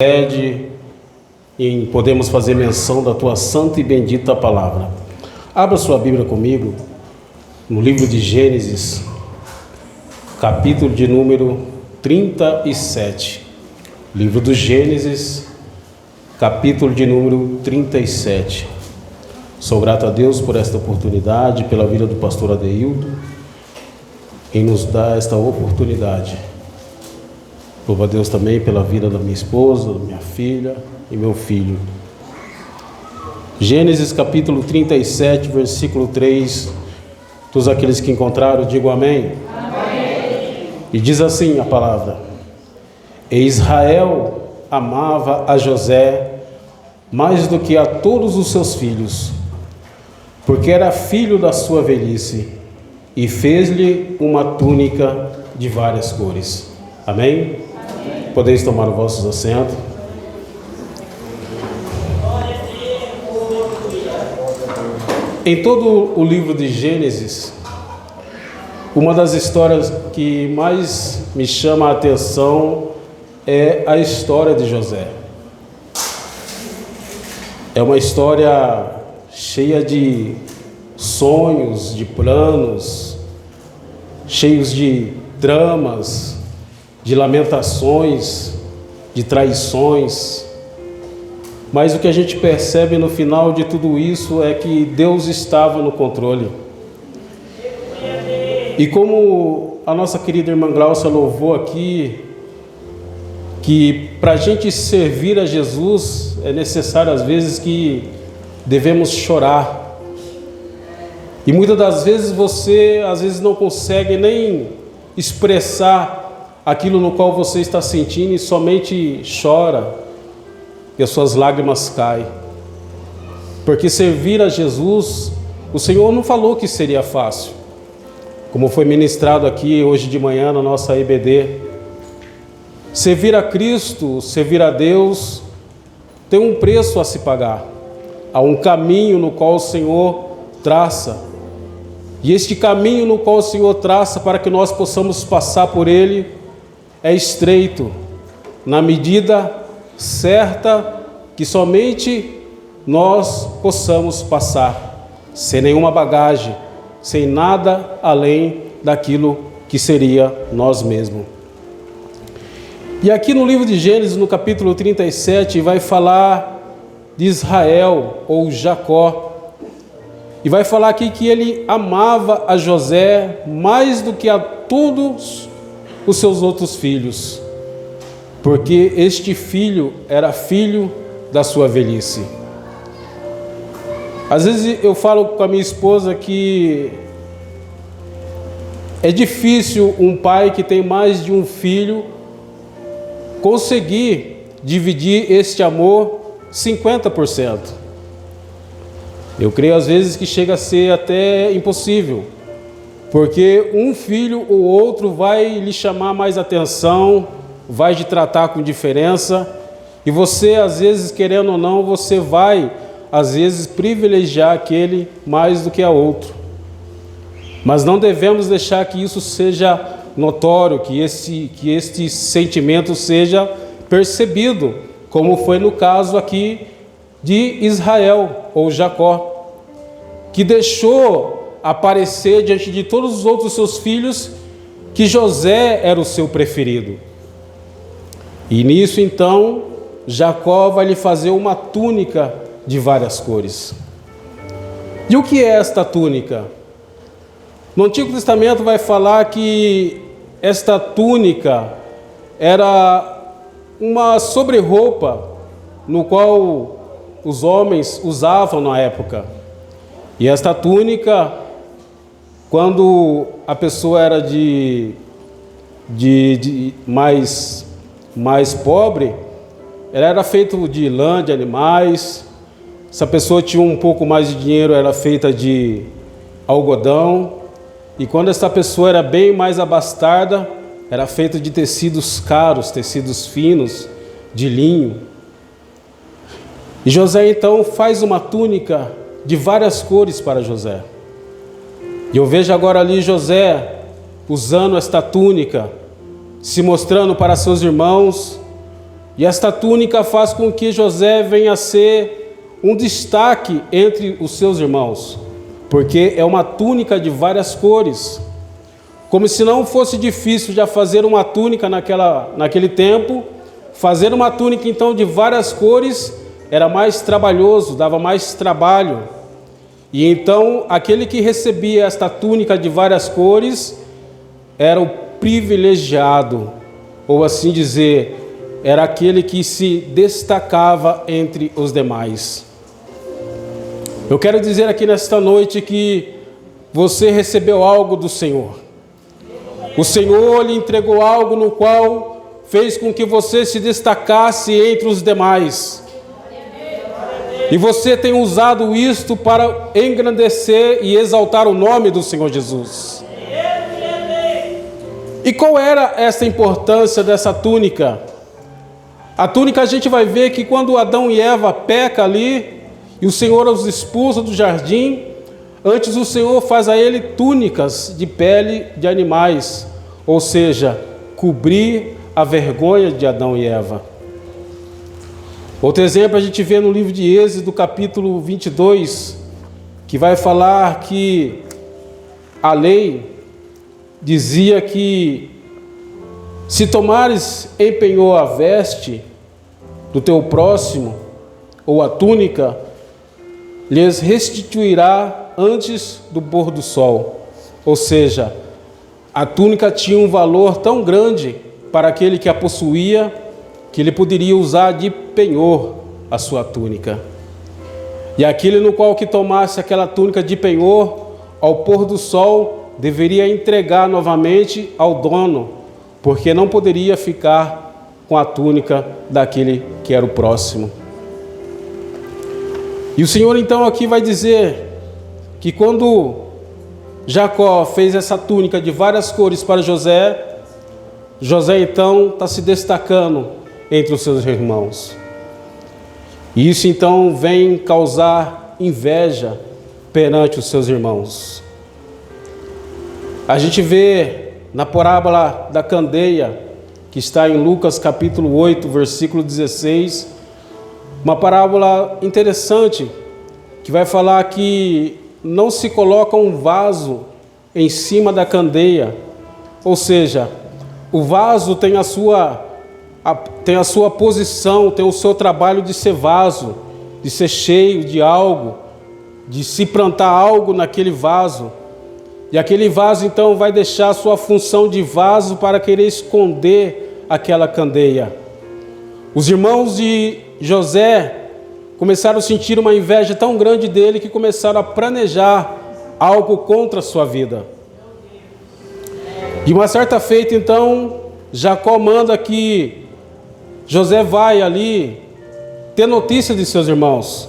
Em podemos fazer menção da tua santa e bendita palavra. Abra sua Bíblia comigo no livro de Gênesis, capítulo de número 37. Livro do Gênesis, capítulo de número 37. Sou grato a Deus por esta oportunidade, pela vida do pastor Adeildo, em nos dar esta oportunidade. Louvo a Deus também pela vida da minha esposa, da minha filha e meu filho. Gênesis capítulo 37, versículo 3. Todos aqueles que encontraram, digam amém. Amém. E diz assim a palavra: E Israel amava a José mais do que a todos os seus filhos, porque era filho da sua velhice, e fez-lhe uma túnica de várias cores. Amém? Podeis tomar os vossos assentos. Em todo o livro de Gênesis, uma das histórias que mais me chama a atenção é a história de José. É uma história cheia de sonhos, de planos, cheios de dramas, de lamentações, de traições. Mas o que a gente percebe no final de tudo isso é que Deus estava no controle. E como a nossa querida irmã Glaucia louvou aqui, que para a gente servir a Jesus é necessário às vezes que devemos chorar. E muitas das vezes você às vezes não consegue nem expressar aquilo no qual você está sentindo e somente chora e as suas lágrimas caem. Porque servir a Jesus, o Senhor não falou que seria fácil. Como foi ministrado aqui hoje de manhã na nossa EBD. Servir a Cristo, servir a Deus, tem um preço a se pagar. Há um caminho no qual o Senhor traça. E este caminho no qual o Senhor traça para que nós possamos passar por ele é estreito, na medida certa que somente nós possamos passar, sem nenhuma bagagem, sem nada além daquilo que seria nós mesmos. E aqui no livro de Gênesis, no capítulo 37, vai falar de Israel, ou Jacó, e vai falar aqui que ele amava a José mais do que a todos os seus outros filhos, porque este filho era filho da sua velhice. Às vezes eu falo com a minha esposa que é difícil um pai que tem mais de um filho conseguir dividir este amor 50%. Eu creio às vezes que chega a ser até impossível, porque um filho ou outro vai lhe chamar mais atenção, vai te tratar com diferença, e você, às vezes, querendo ou não, você vai, às vezes, privilegiar aquele mais do que a outro. Mas não devemos deixar que isso seja notório, que este sentimento seja percebido, como foi no caso aqui de Israel, ou Jacó, que deixou aparecer diante de todos os outros seus filhos que José era o seu preferido. E nisso então Jacó vai lhe fazer uma túnica de várias cores. E o que é esta túnica? No Antigo Testamento vai falar que esta túnica era uma sobre-roupa no qual os homens usavam na época. E esta túnica, quando a pessoa era mais pobre, ela era feita de lã de animais. Se a pessoa tinha um pouco mais de dinheiro, era feita de algodão. E quando essa pessoa era bem mais abastada, era feita de tecidos caros, tecidos finos, de linho. E José então faz uma túnica de várias cores para José. E eu vejo agora ali José usando esta túnica, se mostrando para seus irmãos E esta túnica faz com que José venha a ser um destaque entre os seus irmãos, porque é uma túnica de várias cores. Como se não fosse difícil já fazer uma túnica naquele tempo, fazer uma túnica então de várias cores era mais trabalhoso, dava mais trabalho. E então aquele que recebia esta túnica de várias cores era o privilegiado, ou assim dizer, era aquele que se destacava entre os demais. Eu quero dizer aqui nesta noite que você recebeu algo do Senhor. O Senhor lhe entregou algo no qual fez com que você se destacasse entre os demais. E você tem usado isto para engrandecer e exaltar o nome do Senhor Jesus. E qual era essa importância dessa túnica? A túnica a gente vai ver que quando Adão e Eva pecam ali, e o Senhor os expulsa do jardim, antes o Senhor faz a ele túnicas de pele de animais, ou seja, cobrir a vergonha de Adão e Eva. Outro exemplo a gente vê no livro de Êxodo, capítulo 22, que vai falar que a lei dizia que se tomares em penhor a veste do teu próximo, ou a túnica, lhes restituirá antes do pôr do sol. Ou seja, a túnica tinha um valor tão grande para aquele que a possuía, que ele poderia usar de penhor a sua túnica. E aquele no qual que tomasse aquela túnica de penhor, ao pôr do sol, deveria entregar novamente ao dono, porque não poderia ficar com a túnica daquele que era o próximo. E o Senhor então aqui vai dizer que quando Jacó fez essa túnica de várias cores para José, José então está se destacando entre os seus irmãos. E isso então vem causar inveja perante os seus irmãos. A gente vê na parábola da candeia, que está em Lucas capítulo 8, versículo 16, uma parábola interessante, que vai falar que não se coloca um vaso em cima da candeia, ou seja, o vaso tem a sua posição, tem o seu trabalho de ser vaso, de ser cheio de algo, de se plantar algo naquele vaso. E aquele vaso então vai deixar a sua função de vaso para querer esconder aquela candeia. Os irmãos de José começaram a sentir uma inveja tão grande dele que começaram a planejar algo contra a sua vida. E uma certa feita então, Jacó manda que José vai ali ter notícia de seus irmãos.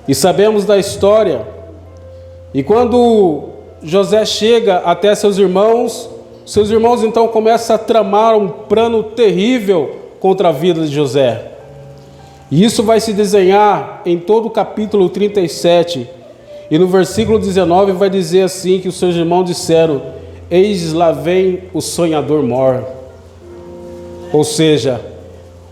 E sabemos da história. E quando José chega até seus irmãos então começam a tramar um plano terrível contra a vida de José. E isso vai se desenhar em todo o capítulo 37. E no versículo 19 vai dizer assim, que os seus irmãos disseram: eis lá vem o sonhador mor. Ou seja,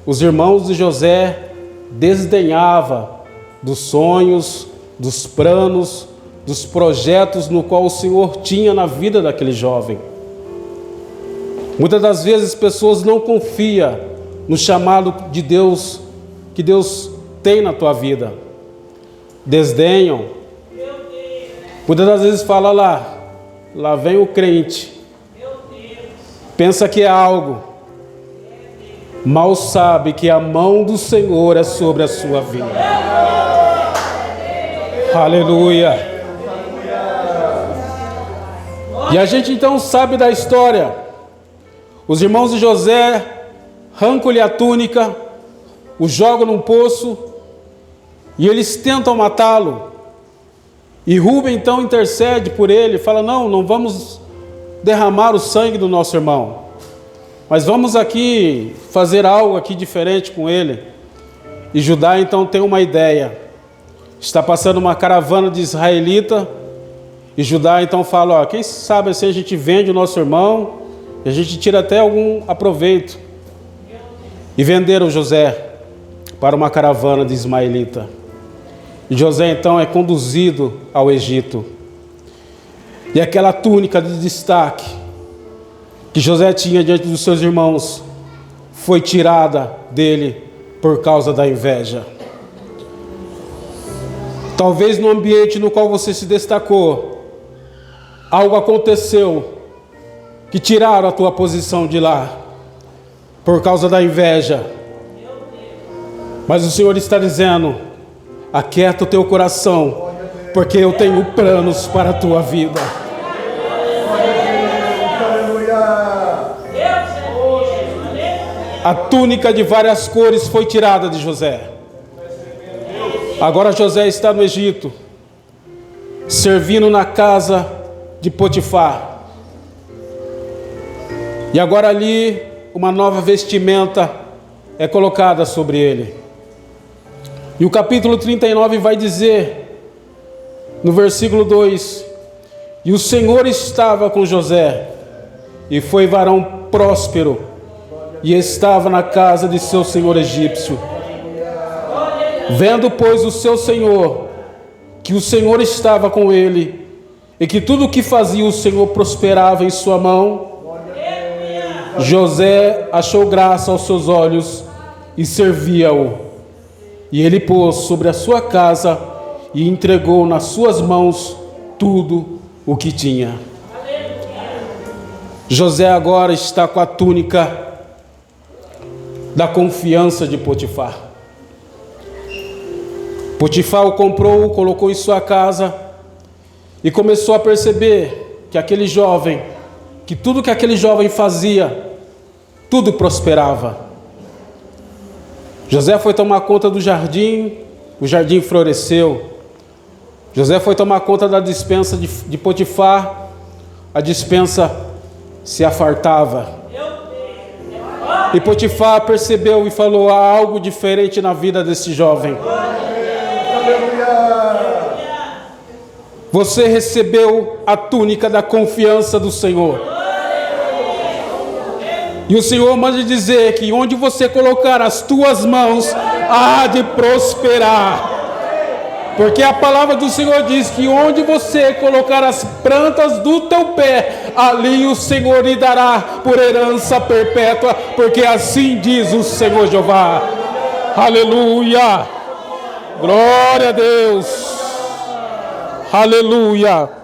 os irmãos de José desdenhavam dos sonhos, dos planos, dos projetos no qual o Senhor tinha na vida daquele jovem. Muitas das vezes as pessoas não confiam no chamado de Deus, que Deus tem na tua vida. Desdenham. Muitas das vezes fala lá vem o crente. Pensa que é algo. Mal sabe que a mão do Senhor é sobre a sua vida. Aleluia. E a gente então sabe da história. Os irmãos de José arrancam-lhe a túnica, o jogam num poço e eles tentam matá-lo. E Rúben então intercede por ele, fala: não vamos derramar o sangue do nosso irmão, mas vamos aqui fazer algo aqui diferente com ele. E Judá então tem uma ideia. Está passando uma caravana de israelita, e Judá então fala: quem sabe assim a gente vende o nosso irmão, e a gente tira até algum aproveito. E venderam José para uma caravana de ismaelita. E José então é conduzido ao Egito. E aquela túnica de destaque que José tinha diante dos seus irmãos foi tirada dele por causa da inveja. Talvez no ambiente no qual você se destacou, algo aconteceu que tiraram a tua posição de lá por causa da inveja. Mas o Senhor está dizendo: aquieta o teu coração, porque eu tenho planos para a tua vida. A túnica de várias cores foi tirada de José. Agora José está no Egito, servindo na casa de Potifar. E agora ali uma nova vestimenta é colocada sobre ele. E o capítulo 39 vai dizer, no versículo 2: e o Senhor estava com José, e foi varão próspero, e estava na casa de seu senhor egípcio. Vendo, pois, o seu senhor, que o Senhor estava com ele, e que tudo o que fazia o Senhor prosperava em sua mão, José achou graça aos seus olhos e servia-o. E ele pôs sobre a sua casa e entregou nas suas mãos tudo o que tinha. José agora está com a túnica da confiança de Potifar. Potifar o comprou, o colocou em sua casa e começou a perceber que aquele jovem, que tudo que aquele jovem fazia, tudo prosperava. José foi tomar conta do jardim, o jardim floresceu. José foi tomar conta da despensa de Potifar, a despensa se afartava. E Potifar percebeu e falou: há algo diferente na vida desse jovem. Você recebeu a túnica da confiança do Senhor. E o Senhor manda dizer que onde você colocar as tuas mãos, há de prosperar. Porque a palavra do Senhor diz que onde você colocar as plantas do teu pé, ali o Senhor lhe dará por herança perpétua, porque assim diz o Senhor Jeová. Aleluia! Glória a Deus! Aleluia!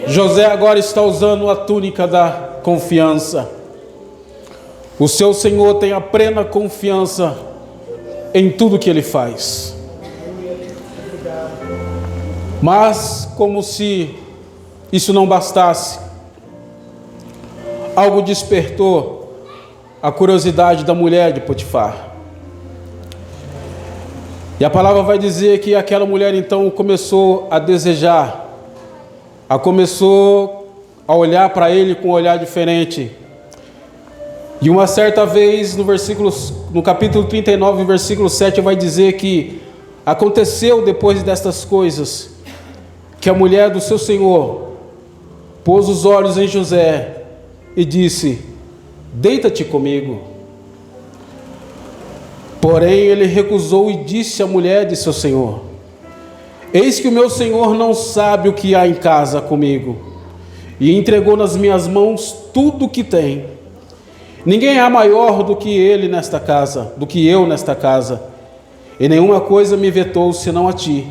José agora está usando a túnica da confiança. O seu Senhor tem a plena confiança em tudo que ele faz. Mas, como se isso não bastasse, algo despertou a curiosidade da mulher de Potifar. E a palavra vai dizer que aquela mulher então começou a desejar, começou a olhar para ele com um olhar diferente. E uma certa vez, no capítulo 39, versículo 7, vai dizer que aconteceu depois destas coisas, que a mulher do seu senhor pôs os olhos em José e disse: deita-te comigo. Porém ele recusou e disse à mulher de seu senhor: eis que o meu senhor não sabe o que há em casa comigo, e entregou nas minhas mãos tudo o que tem. Ninguém há maior do que ele nesta casa, do que eu nesta casa, e nenhuma coisa me vetou senão a ti,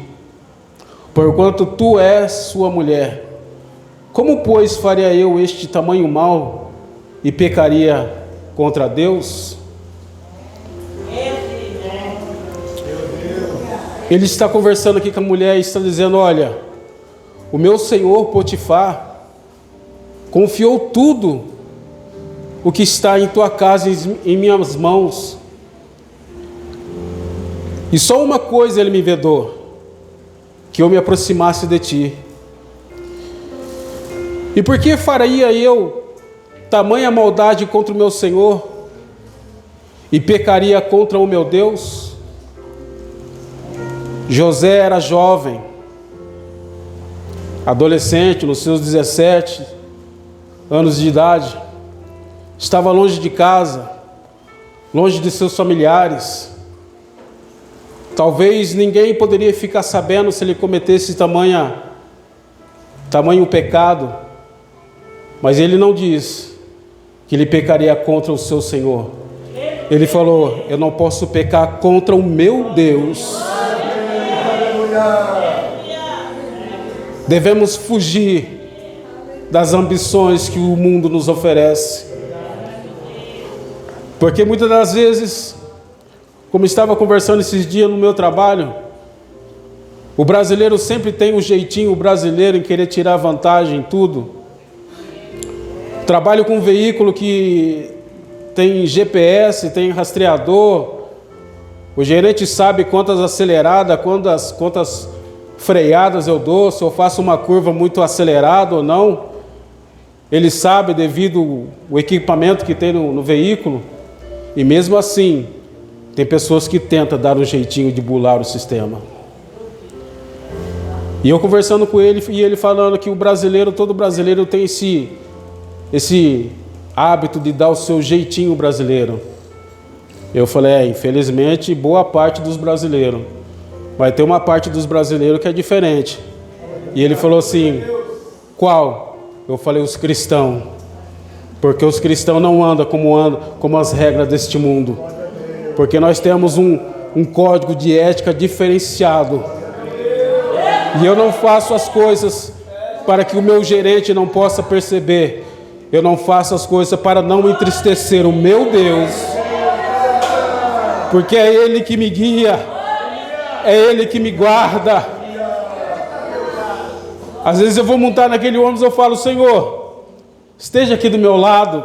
porquanto tu és sua mulher. Como, pois, faria eu este tamanho mal e pecaria contra Deus? Ele está conversando aqui com a mulher e está dizendo: olha, o meu senhor Potifar confiou tudo o que está em tua casa em minhas mãos, e só uma coisa ele me vedou: que eu me aproximasse de ti. E por que faria eu tamanha maldade contra o meu Senhor e pecaria contra o meu Deus? José era jovem, adolescente, nos seus 17 anos de idade, estava longe de casa, longe de seus familiares. Talvez ninguém poderia ficar sabendo se ele cometesse tamanho pecado, mas ele não diz que ele pecaria contra o seu Senhor. Ele falou: eu não posso pecar contra o meu Deus. Devemos fugir das ambições que o mundo nos oferece, porque muitas das vezes, como estava conversando esses dias no meu trabalho, o brasileiro sempre tem um jeitinho brasileiro em querer tirar vantagem em tudo. Trabalho com um veículo que tem GPS, tem rastreador, o gerente sabe quantas aceleradas, quantas freadas eu dou, se eu faço uma curva muito acelerada ou não. Ele sabe devido ao equipamento que tem no veículo, e mesmo assim, tem pessoas que tentam dar um jeitinho de burlar o sistema. E eu conversando com ele, e ele falando que todo brasileiro tem esse hábito de dar o seu jeitinho brasileiro. Eu falei: infelizmente, boa parte dos brasileiros. Vai ter uma parte dos brasileiros que é diferente. E ele falou assim: qual? Eu falei: os cristãos. Porque os cristãos não andam como as regras deste mundo. Porque nós temos um código de ética diferenciado. E eu não faço as coisas para que o meu gerente não possa perceber. Eu não faço as coisas para não entristecer o meu Deus. Porque é Ele que me guia. É Ele que me guarda. Às vezes eu vou montar naquele ônibus e eu falo: Senhor, esteja aqui do meu lado.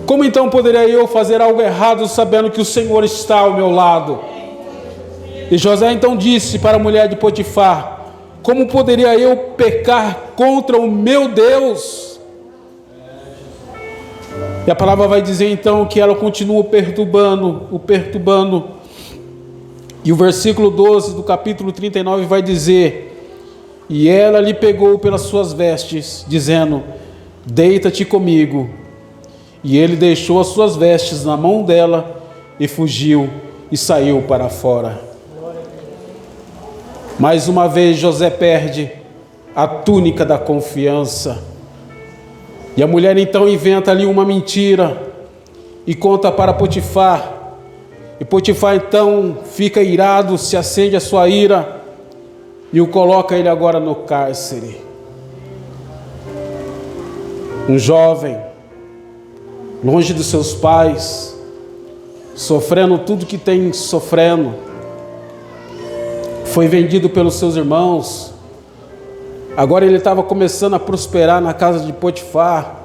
Como então poderia eu fazer algo errado sabendo que o Senhor está ao meu lado? E José então disse para a mulher de Potifar: como poderia eu pecar contra o meu Deus? E a palavra vai dizer então que ela continua o perturbando. E o versículo 12 do capítulo 39 vai dizer: e ela lhe pegou pelas suas vestes, dizendo: deita-te comigo. E ele deixou as suas vestes na mão dela e fugiu e saiu para fora. Mais uma vez José perde a túnica da confiança. E a mulher então inventa ali uma mentira e conta para Potifar. E Potifar então fica irado, se acende a sua ira e o coloca ele agora no cárcere. Um jovem, longe dos seus pais, sofrendo tudo que tem sofrendo, foi vendido pelos seus irmãos. Agora ele estava começando a prosperar na casa de Potifar.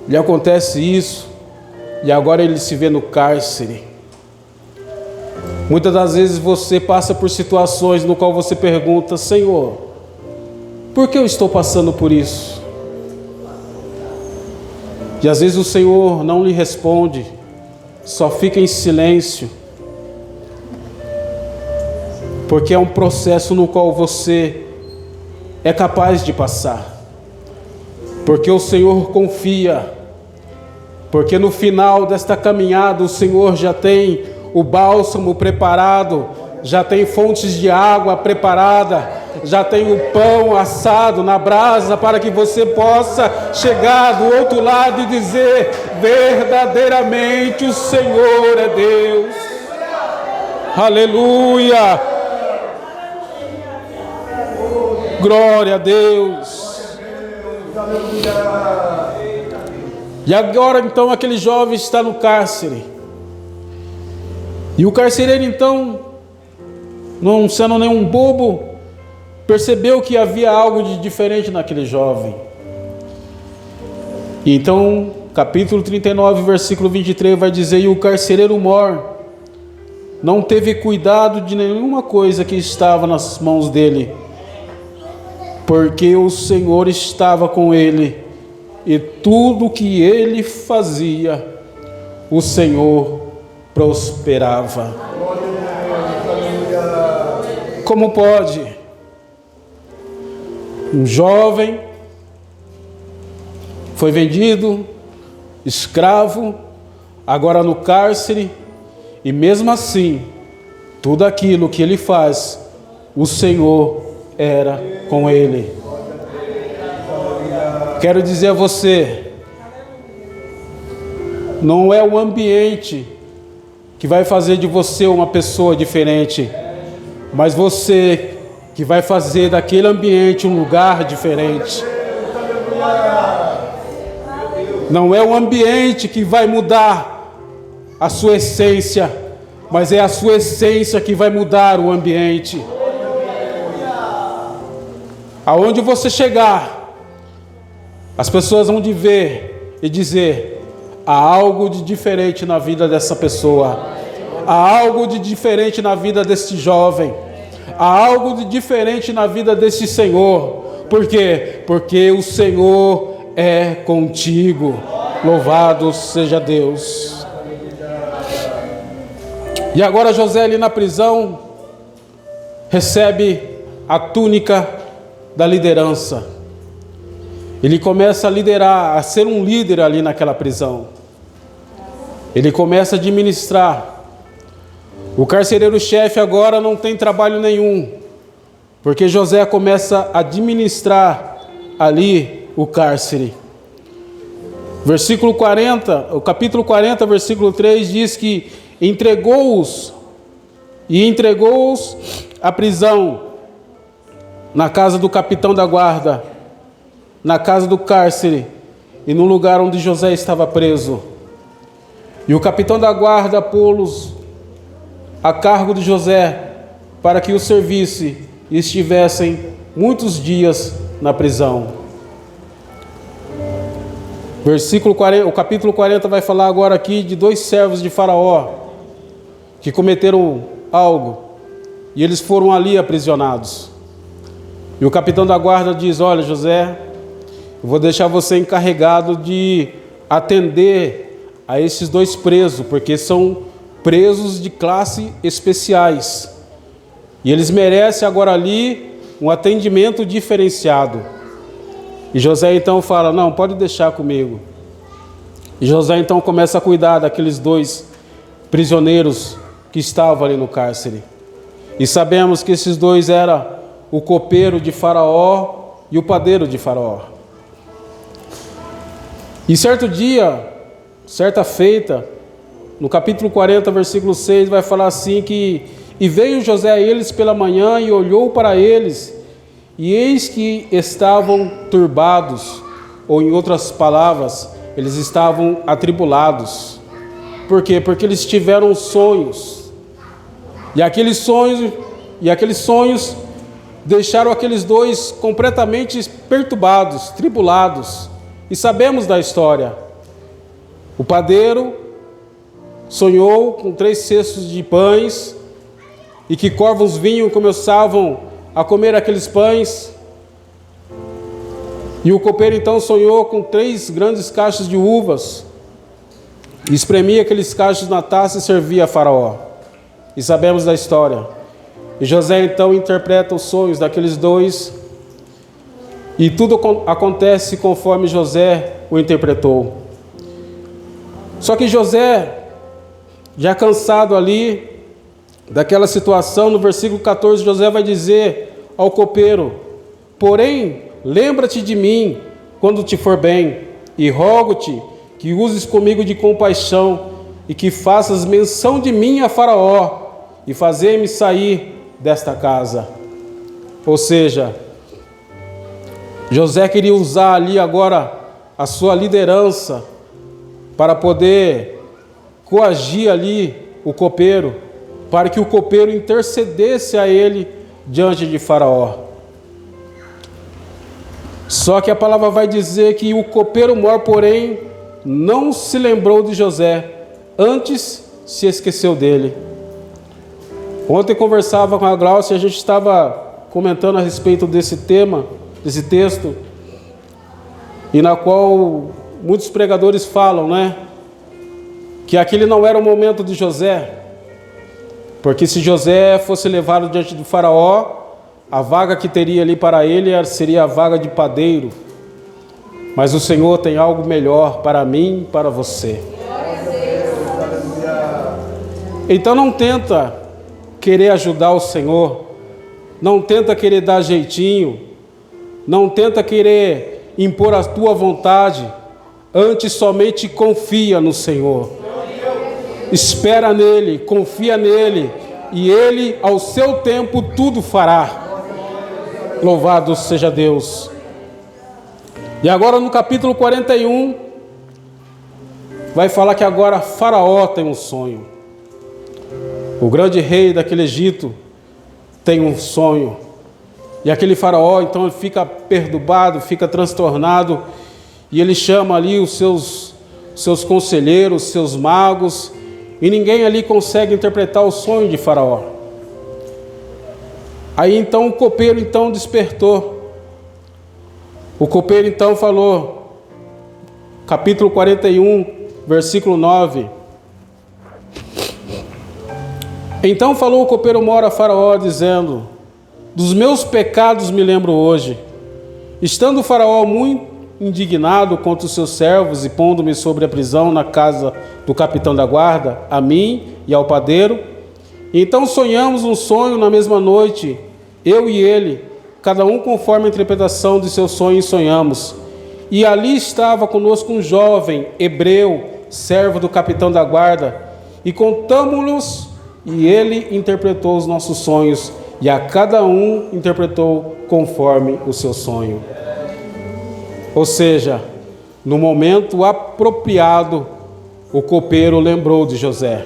Lhe acontece isso, e agora ele se vê no cárcere. Muitas das vezes você passa por situações no qual você pergunta: Senhor, por que eu estou passando por isso? E às vezes o Senhor não lhe responde, só fica em silêncio, porque é um processo no qual você é capaz de passar, porque o Senhor confia, porque no final desta caminhada o Senhor já tem o bálsamo preparado, já tem fontes de água preparada, já tem o pão assado na brasa para que você possa chegar do outro lado e dizer: verdadeiramente o Senhor é Deus. Aleluia! Glória a Deus. E agora então aquele jovem está no cárcere. E o carcereiro então, não sendo nenhum bobo, percebeu que havia algo de diferente naquele jovem. E então, capítulo 39, versículo 23 vai dizer: e o carcereiro mor não teve cuidado de nenhuma coisa que estava nas mãos dele, porque o Senhor estava com ele, e tudo que ele fazia, o Senhor prosperava. Como pode? Um jovem foi vendido, escravo, agora no cárcere, e mesmo assim, tudo aquilo que ele faz, o Senhor era com ele. Quero dizer a você, não é o ambiente que vai fazer de você uma pessoa diferente, mas você que vai fazer daquele ambiente um lugar diferente. Não é o ambiente que vai mudar a sua essência, mas é a sua essência que vai mudar o ambiente. Aonde você chegar, as pessoas vão te ver e dizer: há algo de diferente na vida dessa pessoa, há algo de diferente na vida deste jovem, há algo de diferente na vida deste Senhor. Por quê? Porque o Senhor é contigo. Louvado seja Deus. E agora José ali na prisão recebe a túnica da liderança. Ele começa a liderar, a ser um líder ali naquela prisão. Ele começa a administrar. O carcereiro-chefe agora não tem trabalho nenhum, porque José começa a administrar ali o cárcere. Versículo 40, o capítulo 40, versículo 3 diz que entregou-os à prisão, na casa do capitão da guarda, na casa do cárcere e no lugar onde José estava preso. E o capitão da guarda pô-los a cargo de José para que o servisse e estivessem muitos dias na prisão. Versículo 40, o capítulo 40 vai falar agora aqui de dois servos de Faraó que cometeram algo e eles foram ali aprisionados. E o capitão da guarda diz: olha, José, eu vou deixar você encarregado de atender a esses dois presos, porque são presos de classe especiais. E eles merecem agora ali um atendimento diferenciado. E José então fala: não, pode deixar comigo. E José então começa a cuidar daqueles dois prisioneiros que estavam ali no cárcere. E sabemos que esses dois eram o copeiro de Faraó e o padeiro de Faraó. E certo dia, certa feita, no capítulo 40, versículo 6, vai falar assim que: e veio José a eles pela manhã e olhou para eles, e eis que estavam turbados, ou em outras palavras, eles estavam atribulados. Por quê? Porque eles tiveram sonhos, e aqueles sonhos deixaram aqueles dois completamente perturbados, tribulados. E sabemos da história. O padeiro sonhou com 3 cestos de pães e que corvos vinham e começavam a comer aqueles pães. E o copeiro então sonhou com 3 grandes cachos de uvas e espremia aqueles cachos na taça e servia a Faraó. E sabemos da história. E José então interpreta os sonhos daqueles dois, e tudo acontece conforme José o interpretou. Só que José, já cansado ali daquela situação, no versículo 14, José vai dizer ao copeiro: porém, lembra-te de mim quando te for bem, e rogo-te que uses comigo de compaixão, e que faças menção de mim a Faraó, e fazer-me sair desta casa. Ou seja, José queria usar ali agora a sua liderança para poder coagir ali o copeiro, para que o copeiro intercedesse a ele diante de Faraó. Só que a palavra vai dizer que o copeiro mor, porém, não se lembrou de José, antes se esqueceu dele. Ontem conversava com a Glaucia, a gente estava comentando a respeito desse tema, desse texto, e na qual muitos pregadores falam, né, que aquele não era o momento de José, porque se José fosse levado diante do Faraó, a vaga que teria ali para ele seria a vaga de padeiro. Mas o Senhor tem algo melhor para mim e para você. Então não tenta querer ajudar o Senhor, não tenta querer dar jeitinho, não tenta querer impor a tua vontade, antes somente confia no Senhor. Espera nele, confia nele, e ele ao seu tempo tudo fará. Louvado seja Deus. E agora no capítulo 41, vai falar que agora Faraó tem um sonho. O grande rei daquele Egito tem um sonho. E aquele Faraó então ele fica perturbado, fica transtornado, e ele chama ali os seus conselheiros, seus magos, e ninguém ali consegue interpretar o sonho de Faraó. Aí então o copeiro então despertou. O copeiro então falou, capítulo 41, versículo 9. Então falou o copeiro mor a Faraó, dizendo: dos meus pecados me lembro hoje. Estando o Faraó muito indignado contra os seus servos e pondo-me sobre a prisão na casa do capitão da guarda, a mim e ao padeiro, então sonhamos um sonho na mesma noite, eu e ele, cada um conforme a interpretação de seu sonho sonhamos. E ali estava conosco um jovem hebreu, servo do capitão da guarda, e contamo-los, e ele interpretou os nossos sonhos, e a cada um interpretou conforme o seu sonho. Ou seja, no momento apropriado, o copeiro lembrou de José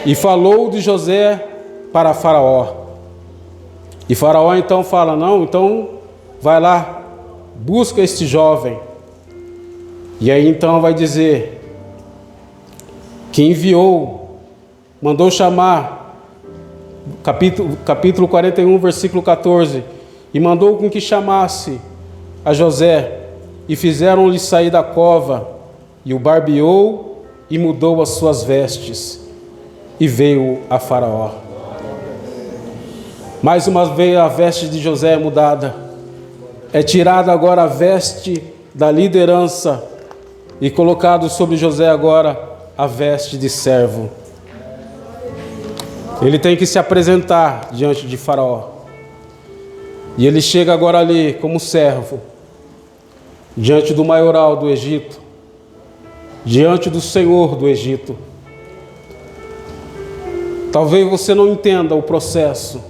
e falou de José para Faraó. E Faraó então fala: não, então vai lá, busca este jovem. E aí então vai dizer que enviou, mandou chamar, capítulo 41, versículo 14, e mandou com que chamasse a José, e fizeram-lhe sair da cova, e o barbeou e mudou as suas vestes, e veio a Faraó. Mais uma vez a veste de José é mudada, é tirada agora a veste da liderança, e colocado sobre José agora a veste de servo. Ele tem que se apresentar diante de Faraó, e ele chega agora ali como servo, diante do maioral do Egito, diante do Senhor do Egito. Talvez você não entenda o processo,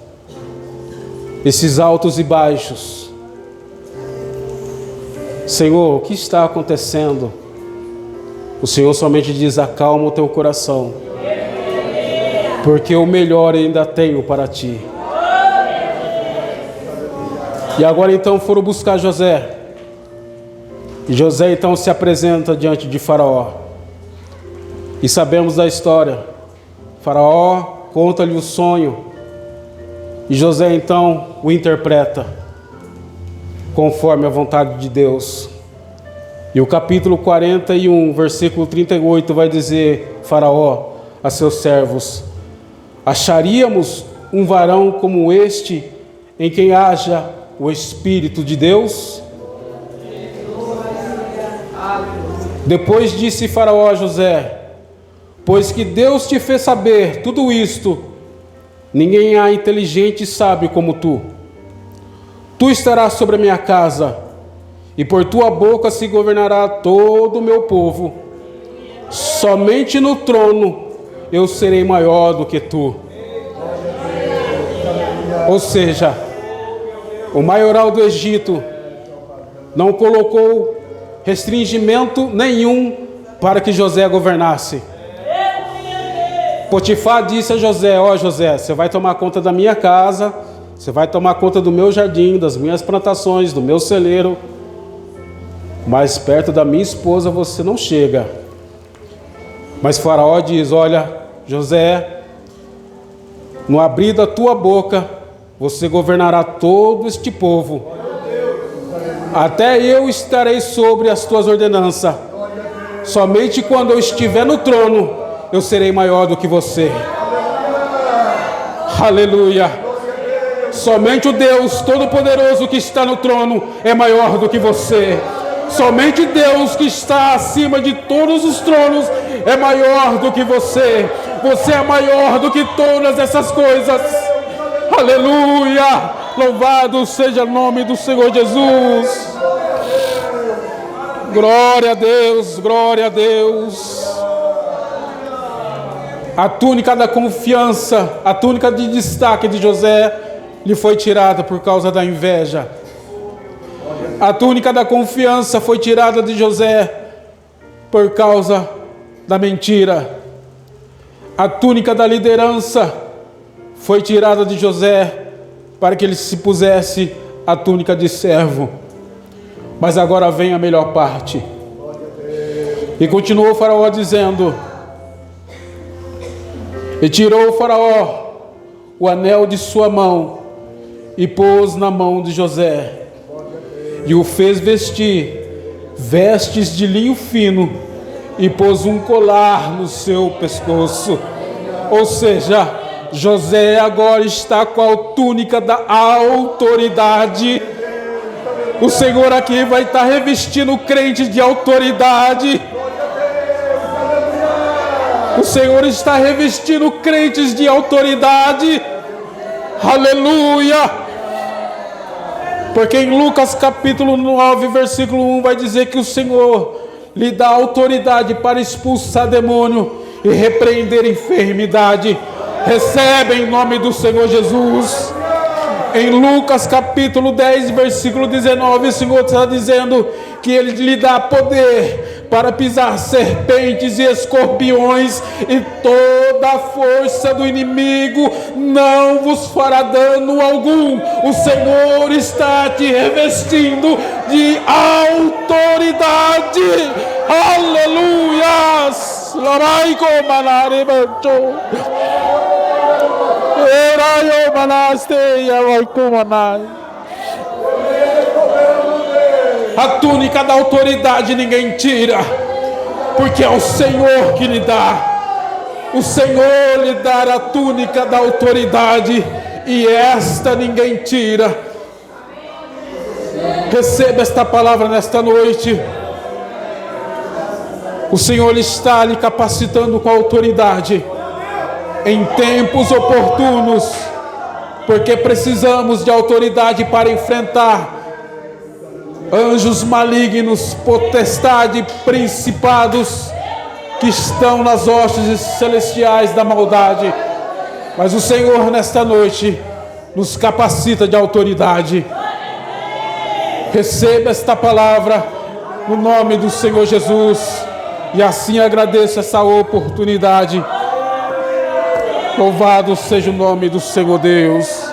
esses altos e baixos. Senhor, o que está acontecendo? O Senhor somente diz: acalma o teu coração, porque o melhor ainda tenho para ti. E agora então foram buscar José. E José então se apresenta diante de Faraó. E sabemos da história. Faraó conta-lhe o sonho. E José então o interpreta conforme a vontade de Deus. E o capítulo 41, versículo 38 vai dizer Faraó a seus servos: acharíamos um varão como este em quem haja o Espírito de Deus? Depois disse Faraó a José: pois que Deus te fez saber tudo isto, ninguém há inteligente e sábio como tu. Tu estarás sobre a minha casa, e por tua boca se governará todo o meu povo. Somente no trono eu serei maior do que tu. Ou seja, o maioral do Egito não colocou restringimento nenhum para que José governasse. Potifar disse a José: ó José, você vai tomar conta da minha casa, você vai tomar conta do meu jardim, das minhas plantações, do meu celeiro, mas perto da minha esposa você não chega. Mas Faraó diz: olha José, no abrir da tua boca você governará todo este povo. Até eu estarei sobre as tuas ordenanças. Somente quando eu estiver no trono, eu serei maior do que você. Aleluia. Somente o Deus Todo-Poderoso que está no trono é maior do que você. Somente Deus que está acima de todos os tronos é maior do que você. Você é maior do que todas essas coisas. Aleluia! Louvado seja o nome do Senhor Jesus. Glória a Deus, glória a Deus. A túnica da confiança, a túnica de destaque de José lhe foi tirada por causa da inveja. A túnica da confiança foi tirada de José por causa da mentira. A túnica da liderança foi tirada de José para que ele se pusesse a túnica de servo. Mas agora vem a melhor parte. E continuou o faraó dizendo: e tirou o faraó o anel de sua mão e pôs na mão de José, e o fez vestir vestes de linho fino e pôs um colar no seu pescoço. Ou seja, José agora está com a túnica da autoridade. O Senhor aqui vai estar revestindo o crente de autoridade. O Senhor está revestindo crentes de autoridade. Aleluia! Porque em Lucas capítulo 9, versículo 1 vai dizer que o Senhor lhe dá autoridade para expulsar demônio e repreender enfermidade. Recebe em nome do Senhor Jesus. Em Lucas capítulo 10, versículo 19, o Senhor está dizendo que Ele lhe dá poder para pisar serpentes e escorpiões, e toda a força do inimigo não vos fará dano algum. O Senhor está te revestindo de autoridade. Aleluias! A túnica da autoridade ninguém tira, porque é o Senhor que lhe dá. O Senhor lhe dá a túnica da autoridade, e esta ninguém tira. Receba esta palavra nesta noite. O Senhor está lhe capacitando com autoridade em tempos oportunos, porque precisamos de autoridade para enfrentar anjos malignos, potestade, principados que estão nas hostes celestiais da maldade. Mas o Senhor nesta noite nos capacita de autoridade. Receba esta palavra no nome do Senhor Jesus, e assim agradeço essa oportunidade. Louvado seja o nome do Senhor Deus.